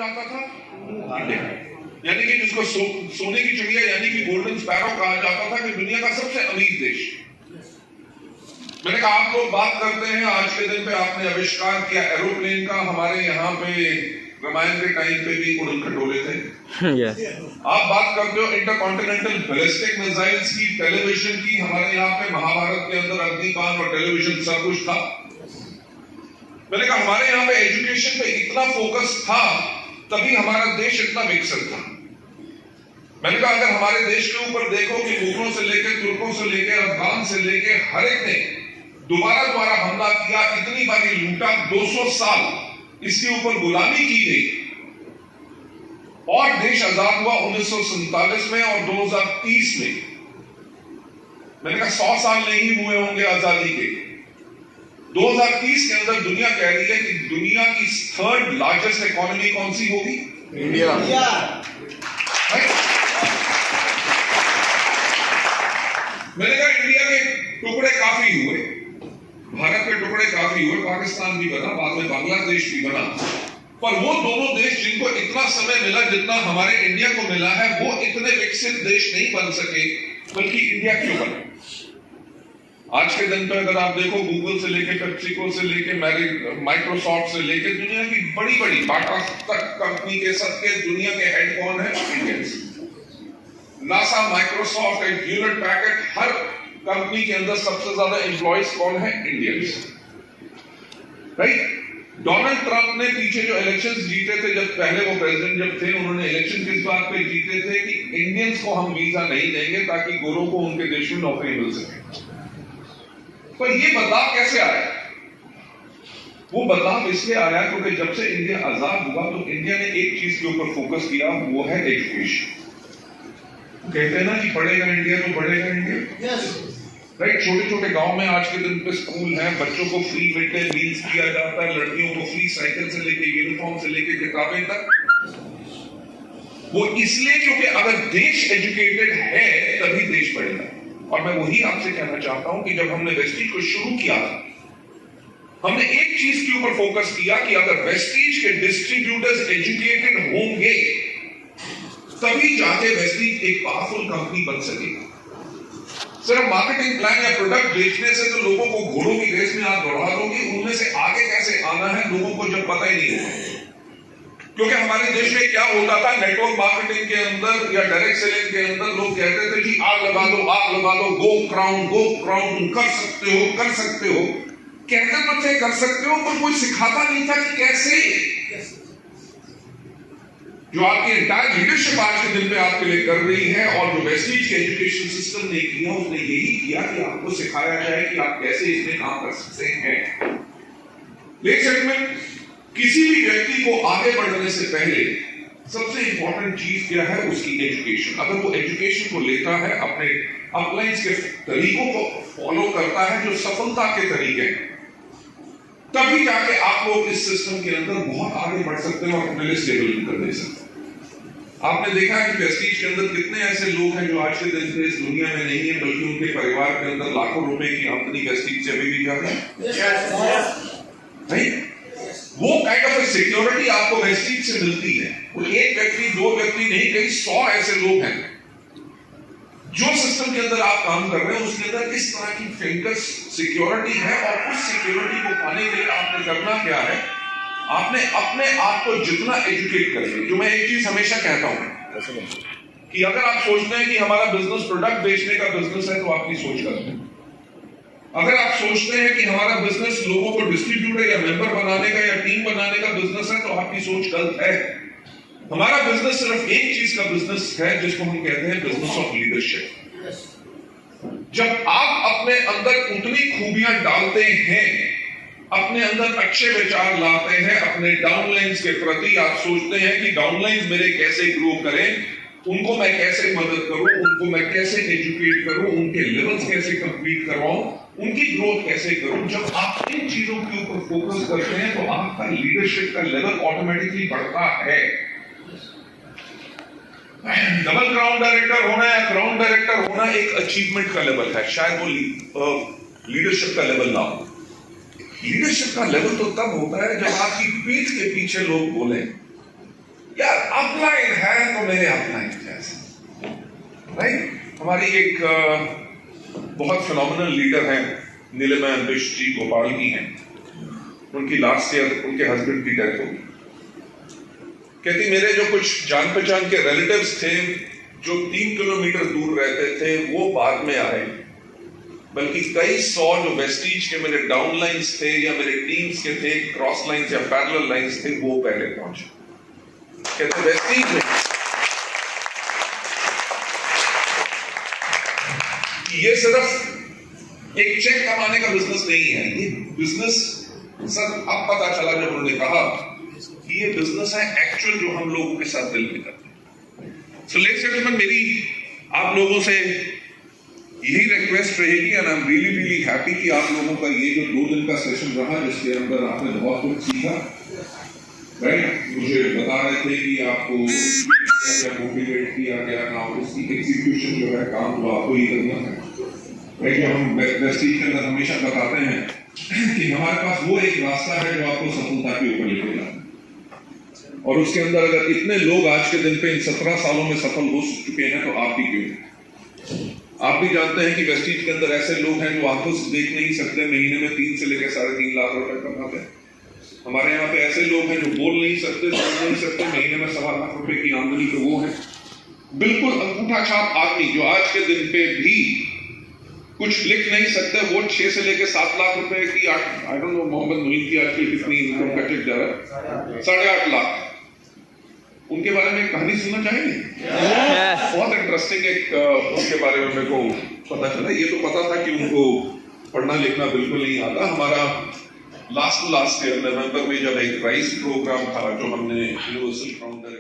जाता था? इंडिया। यानी कि जिसको सोने की चिड़िया यानी कि गोल्डन स्पैरो कहा जाता था कि दुनिया का सबसे अमीर देश। मैंने कहा आप लोग बात करते हैं, आज के दिन पे आपने आविष्कार किया एरोप्लेन का, हमारे यहाँ पे रामायण के टाइम पे भी उड़न खटोले थे। आप बात करते हो इंटरकॉन्टिनेंटल बैलिस्टिक मिसाइल्स की, टेलीविजन की, हमारे यहाँ पे महाभारत के अंदर अग्निकांड और टेलीविजन सब कुछ था। मैंने कहा हमारे यहाँ पे एजुकेशन पे इतना फोकस था तभी हमारा देश इतना विकसित था। मैंने कहा अगर हमारे देश के ऊपर देखो कि मुगलों से लेकर, तुर्कों से लेकर, अफगान से लेकर हर एक ने दोबारा हमला किया, इतनी बारी लूटा, 200 साल इसके ऊपर गुलामी की गई और देश आजाद हुआ 1947 में और 2030 में। मैंने कहा 100 साल नहीं हुए होंगे आजादी के। 2030 के अंदर दुनिया कह रही है कि दुनिया की 3rd लार्जेस्ट इकोनॉमी कौन सी होगी? इंडिया। मैंने कहा इंडिया के टुकड़े काफी हुए, भारत के टुकड़े काफी हुए, पाकिस्तान भी बना, बाद में बांग्लादेश भी बना, पर वो दोनों देश जिनको इतना समय मिला जितना हमारे इंडिया को मिला है, वो इतने विकसित देश नहीं बन सके, बल्कि इंडिया क्यों बना? आज के दिन पे अगर आप देखो, गूगल से लेके, पेप्सिको से लेके, माइक्रोसॉफ्ट से लेके दुनिया की बड़ी बाटा तक कंपनी के सबके दुनिया के हेड कौन है? Indians. NASA, Microsoft, Hewlett Packard, हर कंपनी के अंदर सबसे ज्यादा एम्प्लॉयज कौन है? इंडियंस। राइट? डोनाल्ड ट्रंप ने पीछे जो इलेक्शंस जीते थे, जब पहले वो प्रेसिडेंट जब थे, उन्होंने इलेक्शन किस बात पे जीते थे कि इंडियंस को हम वीजा नहीं देंगे ताकि गोरों को उनके देश में नौकरी मिल सके। पर ये बदलाव कैसे आया? वो बदलाव इसलिए आया क्योंकि जब से इंडिया आजाद हुआ तो इंडिया ने एक चीज के ऊपर फोकस किया, वो है एजुकेशन। कहते हैं ना कि पढ़ेगा इंडिया तो बढ़ेगा इंडिया। राइट? छोटे छोटे गांव में आज के दिन पे स्कूल है, बच्चों को फ्री मिड डे मील्स किया जाता है, लड़कियों को फ्री साइकिल से लेके यूनिफॉर्म से लेके किताबें तक। वो इसलिए क्योंकि अगर देश एजुकेटेड है तभी देश बढ़ेगा। और मैं वही आपसे कहना चाहता हूं कि जब हमने वेस्टीज को शुरू किया, हमने एक चीज के ऊपर फोकस किया कि अगर वेस्टीज के डिस्ट्रीब्यूटर्स एजुकेटेड होंगे तभी जाके वेस्टीज एक पावरफुल कंपनी बन सकेगी। सिर्फ मार्केटिंग प्लान या प्रोडक्ट बेचने से तो लोगों को घोड़ों की रेस में आप दौड़ा दोगे, उनमें से आगे कैसे आना है लोगों को जब पता ही नहीं होगा। क्योंकि हमारे देश में क्या होता था, नेटवर्क मार्केटिंग के अंदर या डायरेक्ट सेलिंग के अंदर लोग कहते थे कि आग लगा दो, गो क्राउन, तुम कर सकते हो। कहते तो थे कर सकते हो, पर कोई सिखाता नहीं था कि कैसे। जो आपकी एंटायर लीडरशिप आज के दिन पे आपके लिए कर रही है और जो वेस्टीज के एजुकेशन सिस्टम ने किया, उसने यही किया कि आपको सिखाया जाए कि आप कैसे इसमें काम कर सकते हैं। लेकिन किसी भी व्यक्ति को आगे बढ़ने से पहले सबसे इंपॉर्टेंट चीज क्या है? उसकी एजुकेशन। अगर वो एजुकेशन को लेता है, अपने अपलाइंस के तरीकों को फॉलो करता है जो सफलता के तरीके हैं, तभी जाके आप लोग इस सिस्टम के अंदर बहुत आगे बढ़ सकते हैं और अपने लिए स्टेबल कर दे सकते हैं। आपने देखा है कि वेस्टीज के अंदर कितने ऐसे लोग हैं जो आज के दिन पे इस दुनिया में नहीं है, बल्कि उनके परिवार के अंदर लाखों रुपए की आमदनी वेस्टीज से अभी भी ज्यादा है। वो काइंड ऑफ सिक्योरिटी आपको वेस्टीज से मिलती है। वो एक व्यक्ति, 2 व्यक्ति नहीं, कई 100 ऐसे लोग हैं जो सिस्टम के अंदर आप काम कर रहे हैं, उसके अंदर इस तरह की फिंगर्स सिक्योरिटी है। और उस सिक्योरिटी को पाने के लिए आपने करना क्या है? आपने अपने आप को जितना एजुकेट करेंगे। जो मैं एक चीज हमेशा कहता हूं कि अगर आप सोचते हैं कि हमारा बिजनेस प्रोडक्ट बेचने का बिजनेस है तो आपकी सोच गलत है। अगर आप सोचते हैं कि हमारा बिजनेस लोगों को डिस्ट्रीब्यूटर या मेंबर बनाने का या टीम बनाने का बिजनेस है तो आपकी सोच गलत है। हमारा बिजनेस सिर्फ एक चीज का बिजनेस है जिसको हम कहते हैं बिजनेस ऑफ लीडरशिप। जब आप अपने अंदर उतनी खूबियां डालते हैं, अपने अंदर अच्छे विचार लाते हैं, अपने डाउनलाइंस के प्रति आप सोचते हैं कि डाउनलाइंस मेरे कैसे ग्रो करें, उनको मैं कैसे मदद करूं, उनको मैं कैसे एजुकेट करूं, उनके लेवल्स कैसे कंप्लीट करवाऊं, उनकी ग्रोथ कैसे करूं। जब आप इन चीजों के ऊपर फोकस करते हैं तो आपका लीडरशिप का लेवल ऑटोमेटिकली बढ़ता है। डबल क्राउन डायरेक्टर होना या क्राउन डायरेक्टर होना एक अचीवमेंट का लेवल है, शायद वो लीडरशिप का लेवल ना हो। लीडरशिप का लेवल तो तब होता है जब आपकी पीठ के पीछे लोग बोले यार अपलाइन है तो मेरे अपलाइन जैसे, राइट। हमारी एक बहुत फिनोमिनल लीडर है नीलिमा अम्बिश जी, भोपाल की हैं। उनकी लास्ट ईयर उनके हस्बैंड की डेथ होगी। कहती मेरे जो कुछ जान पहचान के रिलेटिव्स थे जो 3 किलोमीटर दूर रहते थे वो बाद में आए, बल्कि कई 100 जो वेस्टीज के मेरे डाउन लाइन्स थे या मेरे टीम्स के थे, क्रॉस लाइन्स या पैरेलल लाइन्स थे, वो पहले पहुंचे। कहते वेस्टीज में ये सिर्फ एक चेक कमाने का बिजनेस नहीं है, ये बिजनेस सर अब पता चला जब उन्होंने कहा कि ये बिजनेस है एक्चुअल जो हम लोगों के साथ दिल में करते हैं। सो लेडीज एंड जेंटलमैन, मेरी आप लोगों से यही रिक्वेस्ट रहेगी, and I am really happy कि आप लोगों का ये जो 2 दिन का सेशन रहा जिसके अंदर आपने बहुत कुछ सीखा, राइट। मुझे बता रहे थे कि आपको मोटिवेट किया गया ना, उसकी एग्जीक्यूशन जो है काम तो आपको ही करना है, राइट। हम वेस्टीज के अंदर हमेशा बताते हैं कि हमारे पास वो एक रास्ता है जो आपको सफलता के ऊपर लेके जाता है, और उसके अंदर अगर इतने लोग आज के दिन पे इन 17 सालों में सफल हो चुके हैं तो आप भी क्यों। आप भी जानते हैं कि वेस्टीज के अंदर ऐसे लोग हैं जो आंखों से देख नहीं सकते, महीने में 3 से लेकर 3.5 लाख रुपए कमाते हैं। हमारे यहाँ पे ऐसे लोग हैं जो बोल नहीं सकते, समझ नहीं सकते, महीने में 1.25 लाख रुपए की आमदनी तो वो है। बिल्कुल अंगूठा छाप आदमी जो आज के दिन पे भी कुछ लिख नहीं सकते, वो 6 से लेकर 7 लाख रुपए की, I don't know Mohammad Moin की आजकल कितनी इनकम का चेक जा रहा है, 8.5 लाख। उनके बारे में एक कहानी सुनना चाहेंगे? बहुत इंटरेस्टिंग एक उनके बारे में मेरे को पता चला। ये तो पता था कि उनको पढ़ना लिखना बिल्कुल नहीं आता। हमारा लास्ट ईयर नवंबर में जब एक राइस प्रोग्राम था जो हमने यूनिवर्सल फाउंडर